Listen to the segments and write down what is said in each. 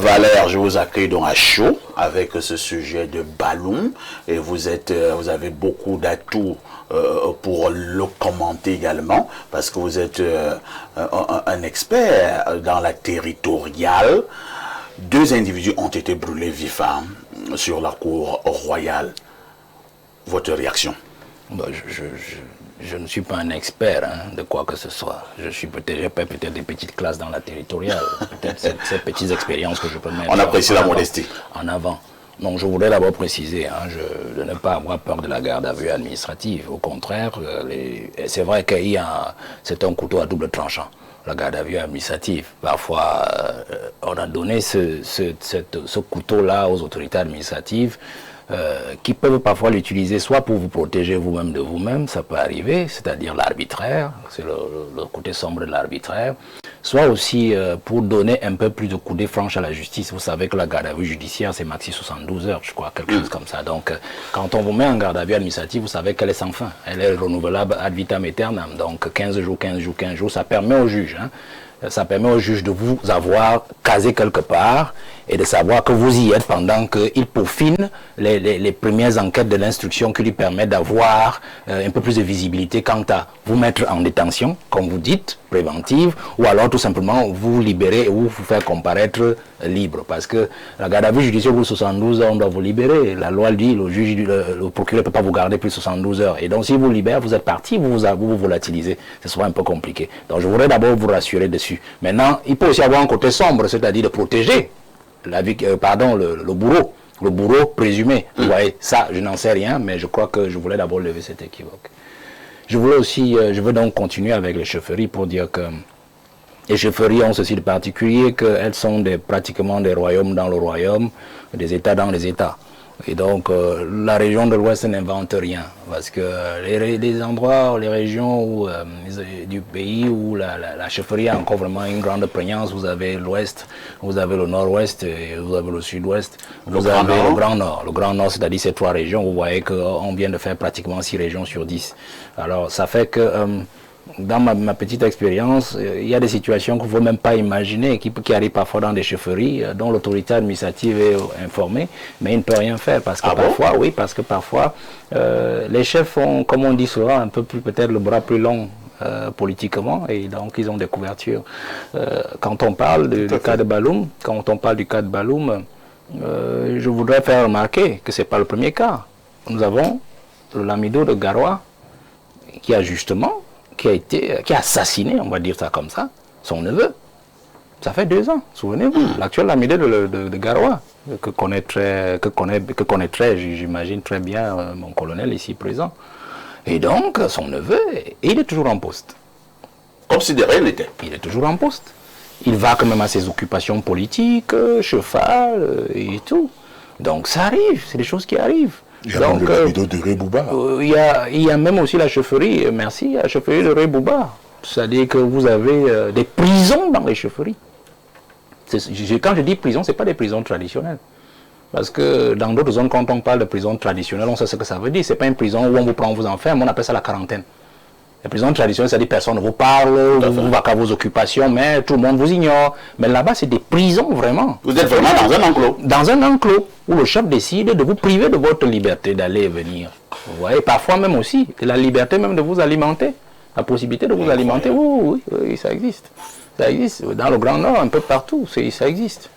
Valère, je vous accueille donc à chaud avec ce sujet de ballon et vous avez beaucoup d'atouts pour le commenter également parce que vous êtes un expert dans la territoriale. 2 individus ont été brûlés vifs sur la cour royale. Votre réaction? Bon, je ne suis pas un expert de quoi que ce soit. J'ai peut-être des petites classes dans la territoriale, peut-être ces petites expériences que je peux mettre. On apprécie la modestie. En avant. Donc je voudrais d'abord préciser de ne pas avoir peur de la garde à vue administrative. Au contraire, c'est vrai c'est un couteau à double tranchant. La garde à vue administrative. Parfois, on a donné ce couteau-là aux autorités administratives qui peuvent parfois l'utiliser soit pour vous protéger vous-même de vous-même, ça peut arriver, c'est-à-dire l'arbitraire, c'est le côté sombre de l'arbitraire, soit aussi pour donner un peu plus de coudées franches à la justice. Vous savez que la garde à vue judiciaire, c'est maxi 72 heures, je crois, quelque chose comme ça. Donc, quand on vous met en garde à vue administrative, vous savez qu'elle est sans fin. Elle est renouvelable ad vitam aeternam. Donc, 15 jours, 15 jours, 15 jours, ça permet au juge, ça permet au juge de vous avoir casé quelque part et de savoir que vous y êtes pendant qu'il peaufine les premières enquêtes de l'instruction qui lui permettent d'avoir un peu plus de visibilité quant à vous mettre en détention, comme vous dites, préventive, ou alors tout simplement vous libérer ou vous faire comparaître libre. Parce que la garde à vue judiciaire, au bout de 72 heures, on doit vous libérer. La loi dit, le juge, le procureur ne peut pas vous garder plus de 72 heures. Et donc, si vous libère, vous êtes parti, vous volatilisez. Ce sera un peu compliqué. Donc, je voudrais d'abord vous rassurer dessus. Maintenant, il peut aussi avoir un côté sombre, c'est-à-dire de protéger le bourreau. Le bourreau présumé. Vous voyez, ça, je n'en sais rien, mais je crois que je voulais d'abord lever cet équivoque. Je veux donc continuer avec les chefferies pour dire que les chefferies ont ceci de particulier qu'elles sont pratiquement des royaumes dans le royaume, des États dans les États. Et donc, la région de l'Ouest n'invente rien, parce que les endroits, les régions du pays où la chefferie a encore vraiment une grande prégnance, vous avez l'Ouest, vous avez le Nord-Ouest, et vous avez le Sud-Ouest, vous avez le Grand Nord. Le Grand Nord, c'est-à-dire ces 3 régions, vous voyez qu'on vient de faire pratiquement 6 régions sur 10. Alors, ça fait que dans ma petite expérience, il y a des situations qu'il ne faut même pas imaginer, qui arrivent parfois dans des chefferies, dont l'autorité administrative est informée, mais il ne peut rien faire, parce que parfois, les chefs ont, comme on dit souvent, un peu plus, peut-être le bras plus long politiquement, et donc ils ont des couvertures. Quand on parle du cas de Balloum, je voudrais faire remarquer que ce n'est pas le premier cas. Nous avons le Lamido de Garoua, qui a assassiné, on va dire ça comme ça, son neveu. Ça fait 2 ans, souvenez-vous. L'actuel Lamido de Garoua, que connaîtrait, j'imagine très bien mon colonel ici présent. Et donc, son neveu, il est toujours en poste. Considéré l'était. Il est toujours en poste. Il va quand même à ses occupations politiques, cheval et tout. Donc ça arrive, c'est des choses qui arrivent. Il y a même le Lamido de Rébouba. Il y a même aussi la chefferie, la chefferie de Rébouba. C'est-à-dire que vous avez des prisons dans les chefferies. Quand je dis prison, ce n'est pas des prisons traditionnelles. Parce que dans d'autres zones, quand on parle de prison traditionnelle, on sait ce que ça veut dire. Ce n'est pas une prison où on vous prend, on vous enferme, on appelle ça la quarantaine. Les prisons traditionnelles, c'est-à-dire personne ne vous parle, vous va qu'à vos occupations, mais tout le monde vous ignore. Mais là-bas, c'est des prisons vraiment. Vous êtes vraiment dans un enclos. Dans un enclos, où le chef décide de vous priver de votre liberté d'aller et venir. Vous voyez, parfois même aussi, de la liberté même de vous alimenter. La possibilité de vous alimenter, oui, ça existe. Ça existe. Dans le Grand Nord, un peu partout, ça existe.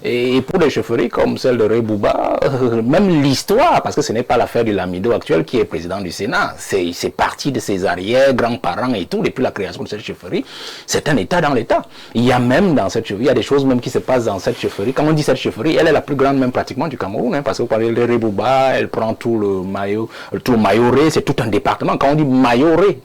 Et pour les chefferies comme celle de Rébouba, même l'histoire, parce que ce n'est pas l'affaire du Lamido actuel qui est président du Sénat, c'est parti de ses arrières, grands-parents et tout, depuis la création de cette chefferie, c'est un État dans l'État. Il y a même dans cette chefferie, il y a des choses même qui se passent dans cette chefferie. Quand on dit cette chefferie, elle est la plus grande même pratiquement du Cameroun, parce que vous parlez de Rébouba, elle prend tout le Mayoré, c'est tout un département. Quand on dit Mayoré,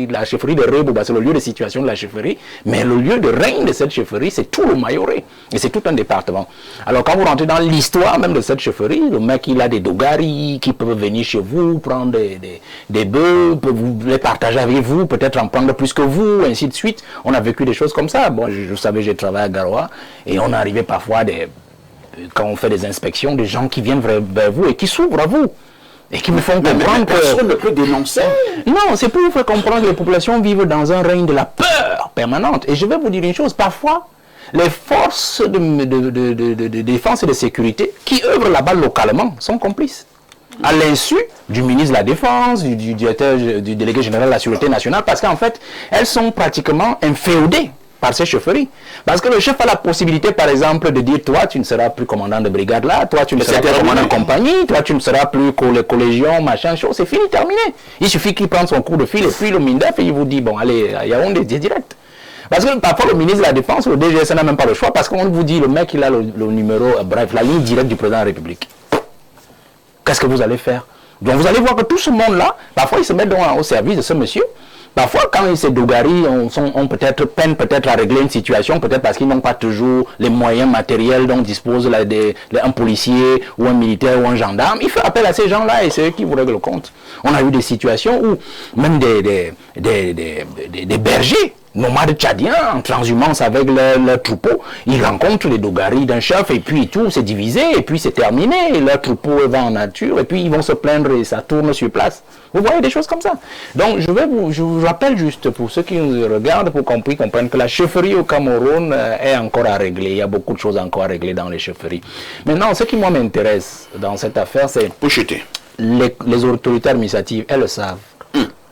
la chefferie de Rébouba, c'est le lieu de situation de la chefferie, mais le lieu de règne de cette chefferie, c'est tout le Mayoré, et c'est tout un département. Alors quand vous rentrez dans l'histoire même de cette chefferie, le mec il a des dogaris qui peuvent venir chez vous, prendre des bœufs, vous les partager avec vous, peut-être en prendre plus que vous, ainsi de suite. On a vécu des choses comme ça. Bon, je savais, j'ai travaillé à Garoua, et on arrivait parfois, quand on fait des inspections, des gens qui viennent vers vous et qui s'ouvrent à vous. Et qui vous font comprendre que... Personne ne peut dénoncer. Non, c'est pour vous faire comprendre que les populations vivent dans un règne de la peur permanente. Et je vais vous dire une chose, parfois, les forces de défense et de sécurité qui œuvrent là-bas localement sont complices. À l'insu du ministre de la Défense, du délégué général de la Sécurité nationale, parce qu'en fait, elles sont pratiquement inféodées par ces chefferies. Parce que le chef a la possibilité, par exemple, de dire, toi, tu ne seras plus commandant de brigade là, toi, tu ne seras plus commandant de compagnie, toi, tu ne seras plus collégion, machin, chose, c'est fini, terminé. Il suffit qu'il prenne son coup de fil et puis le MINDEF, et il vous dit, bon, allez, il y a un des direct. Parce que parfois, le ministre de la Défense, le DGS n'a même pas le choix, parce qu'on vous dit, le mec, il a le numéro, bref, la ligne directe du président de la République. Qu'est-ce que vous allez faire? Donc vous allez voir que tout ce monde-là, parfois ils se mettent au service de ce monsieur. Parfois quand ces Dogaris peinent peut-être à régler une situation, peut-être parce qu'ils n'ont pas toujours les moyens matériels dont dispose un policier ou un militaire ou un gendarme, il fait appel à ces gens-là et c'est eux qui vous règlent le compte. On a eu des situations où même des bergers, nomades tchadiens, en transhumance avec leur troupeau, ils rencontrent les Dogaris d'un chef et puis tout s'est divisé et puis c'est terminé, et leur troupeau va en nature et puis ils vont se plaindre et ça tourne sur place. Vous voyez des choses comme ça. Donc je vous rappelle juste pour ceux qui nous regardent pour qu'on puisse comprendre que la chefferie au Cameroun est encore à régler. Il y a beaucoup de choses encore à régler dans les chefferies. Maintenant, ce qui moi m'intéresse dans cette affaire, c'est les autorités administratives, elles le savent.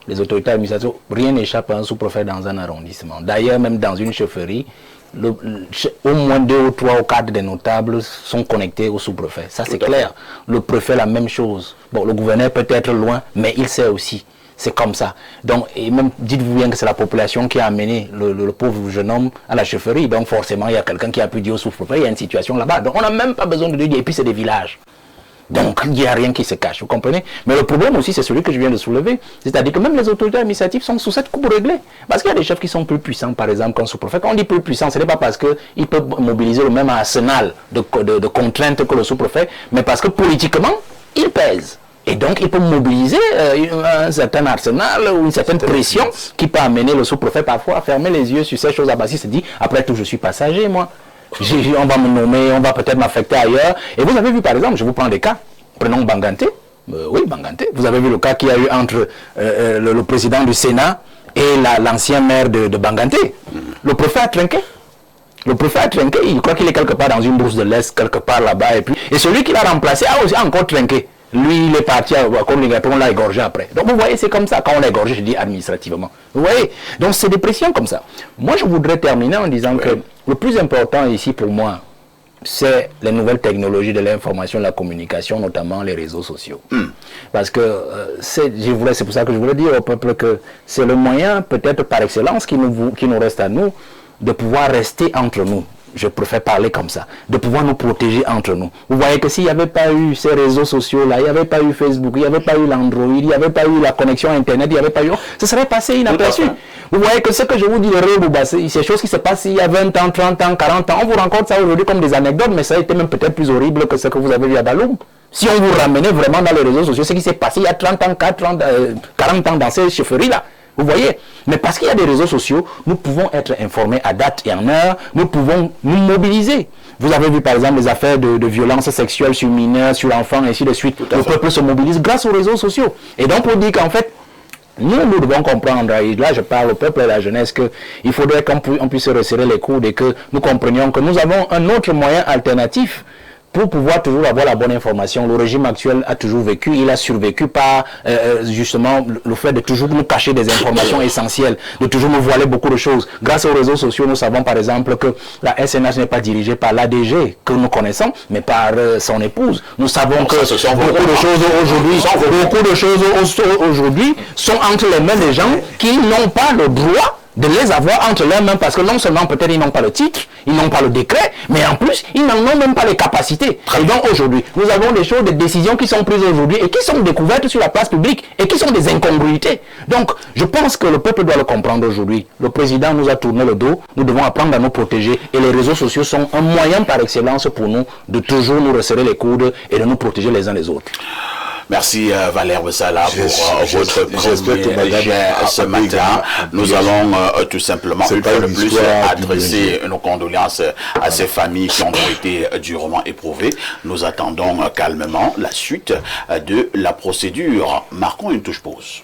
Les autorités administratives, rien n'échappe à un sous-préfet dans un arrondissement. D'ailleurs, même dans une chefferie, au moins 2 ou 3 ou 4 des notables sont connectés au sous-préfet. Ça, c'est clair. Le préfet, la même chose. Bon, le gouverneur peut être loin, mais il sait aussi. C'est comme ça. Donc, et même, dites-vous bien que c'est la population qui a amené le pauvre jeune homme à la chefferie. Donc, forcément, il y a quelqu'un qui a pu dire au sous-préfet, il y a une situation là-bas. Donc, on n'a même pas besoin de dire, et puis c'est des villages. Donc, il n'y a rien qui se cache, vous comprenez? Mais le problème aussi, c'est celui que je viens de soulever. C'est-à-dire que même les autorités administratives sont sous cette coupe réglée. Parce qu'il y a des chefs qui sont plus puissants, par exemple, qu'un sous-préfet. Quand on dit plus puissant, ce n'est pas parce qu'ils peuvent mobiliser le même arsenal de contraintes que le sous-préfet, mais parce que politiquement, ils pèsent. Et donc, il peut mobiliser un certain arsenal ou une certaine pression qui peut amener le sous-préfet parfois à fermer les yeux sur ces choses là-bas. Il se dit, après tout, je suis passager, moi. On va me nommer, on va peut-être m'affecter ailleurs. Et vous avez vu, par exemple, je vous prends des cas. Prenons Banganté. Oui, Banganté. Vous avez vu le cas qu'il y a eu entre le président du Sénat et l'ancien maire de Banganté. Le préfet a trinqué. Le préfet a trinqué. Il croit qu'il est quelque part dans une brousse de l'Est, quelque part là-bas. Et celui qui l'a remplacé a aussi encore trinqué. Lui, il est parti à on l'a égorgé après. Donc, vous voyez, c'est comme ça. Quand on l'a égorgé, je dis administrativement. Vous voyez? Donc, c'est des pressions comme ça. Moi, je voudrais terminer en disant que le plus important ici pour moi, c'est les nouvelles technologies de l'information et de la communication, notamment les réseaux sociaux. Parce que c'est pour ça que je voulais dire au peuple que c'est le moyen, peut-être par excellence, qui nous reste à nous, de pouvoir rester entre nous. Je préfère parler comme ça, de pouvoir nous protéger entre nous. Vous voyez que s'il n'y avait pas eu ces réseaux sociaux-là, il n'y avait pas eu Facebook, il n'y avait pas eu l'Android, il n'y avait pas eu la connexion Internet, il n'y avait pas eu... Ça serait passé inaperçu. Vous voyez que ce que je vous dis, c'est ces choses qui se passent il y a 20 ans, 30 ans, 40 ans. On vous rencontre ça aujourd'hui comme des anecdotes, mais ça a été même peut-être plus horrible que ce que vous avez vu à Baloum. Si on vous ramenait vraiment dans les réseaux sociaux, ce qui s'est passé il y a 30 ans, 40 ans dans ces chefferies-là. Vous voyez? Mais parce qu'il y a des réseaux sociaux, nous pouvons être informés à date et en heure, nous pouvons nous mobiliser. Vous avez vu par exemple les affaires de violences sexuelles sur mineurs, sur enfants, et ainsi de suite. Le peuple se mobilise grâce aux réseaux sociaux. Et donc pour dire qu'en fait, nous devons comprendre, et là je parle au peuple et à la jeunesse, qu'il faudrait qu'on puisse resserrer les coudes et que nous comprenions que nous avons un autre moyen alternatif pour pouvoir toujours avoir la bonne information. Le régime actuel a toujours vécu, il a survécu par justement le fait de toujours nous cacher des informations essentielles, de toujours nous voiler beaucoup de choses. Grâce aux réseaux sociaux, nous savons par exemple que la SNH n'est pas dirigée par l'ADG que nous connaissons, mais par son épouse. Nous savons que beaucoup de choses aujourd'hui sont entre les mains des gens qui n'ont pas le droit de les avoir entre leurs mains, parce que non seulement peut-être ils n'ont pas le titre, ils n'ont pas le décret, mais en plus ils n'en ont même pas les capacités. Et donc aujourd'hui, nous avons des choses, des décisions qui sont prises aujourd'hui et qui sont découvertes sur la place publique et qui sont des incongruités. Donc je pense que le peuple doit le comprendre aujourd'hui. Le président nous a tourné le dos, nous devons apprendre à nous protéger et les réseaux sociaux sont un moyen par excellence pour nous de toujours nous resserrer les coudes et de nous protéger les uns les autres. Merci Valère Bessala pour votre premier jet ce matin. Nous allons tout simplement une fois de plus adresser nos condoléances à ces familles qui ont été durement éprouvées. Nous attendons calmement la suite de la procédure. Marquons une touche pause.